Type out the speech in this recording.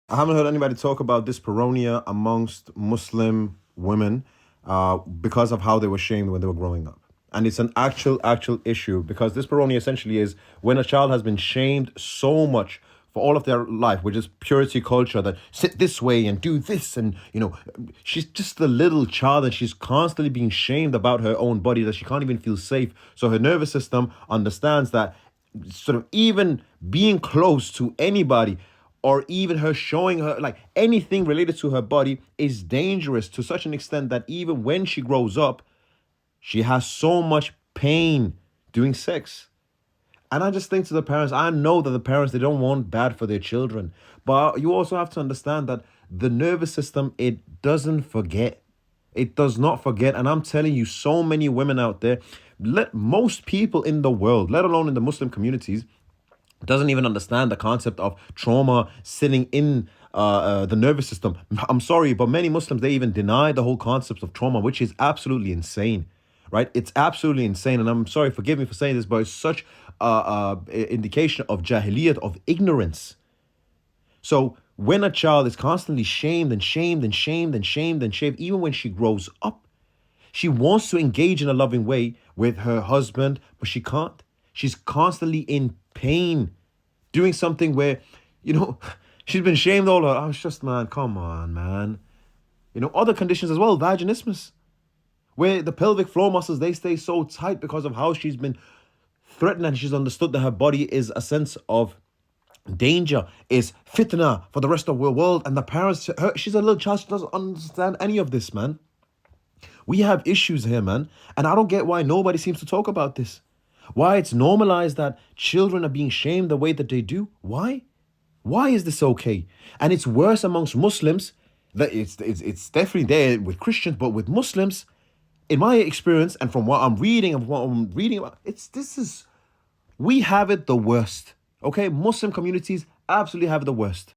I haven't heard anybody talk about dyspareunia amongst Muslim women because of how they were shamed when they were growing up. And it's an actual issue because dyspareunia essentially is when a child has been shamed so much for all of their life, which is purity culture that sit this way and do this. And, she's just a little child and she's constantly being shamed about her own body that she can't even feel safe. So her nervous system understands that sort of even being close to anybody or even her showing her like anything related to her body is dangerous to such an extent that even when she grows up, she has so much pain doing sex. And I just think to the parents, I know that the parents, they don't want bad for their children. But you also have to understand that the nervous system, it doesn't forget. It does not forget. And I'm telling you, so many women out there, let most people in the world, let alone in the Muslim communities, doesn't even understand the concept of trauma sitting in the nervous system. I'm sorry, but many Muslims, they even deny the whole concept of trauma, which is absolutely insane, right? It's absolutely insane. And I'm sorry, forgive me for saying this, but it's such indication of jahiliyat, of ignorance. So when a child is constantly shamed and shamed and shamed and shamed and shamed, even when she grows up, she wants to engage in a loving way with her husband, but she can't. She's constantly in pain doing something where, you know, she's been shamed all her. Oh, it's just, man, come on, man. Other conditions as well, vaginismus, where the pelvic floor muscles, they stay so tight because of how she's been threatened and she's understood that her body is a sense of danger, is fitna for the rest of the world. And the parents, she's a little child, she doesn't understand any of this, man. We have issues here, man. And I don't get why nobody seems to talk about this. Why it's normalized that children are being shamed the way that they do. Why? Why is this okay? And it's worse amongst Muslims. That it's definitely there with Christians, but with Muslims, in my experience and from what I'm reading and what I'm reading about, we have it the worst. Okay, Muslim communities absolutely have it the worst.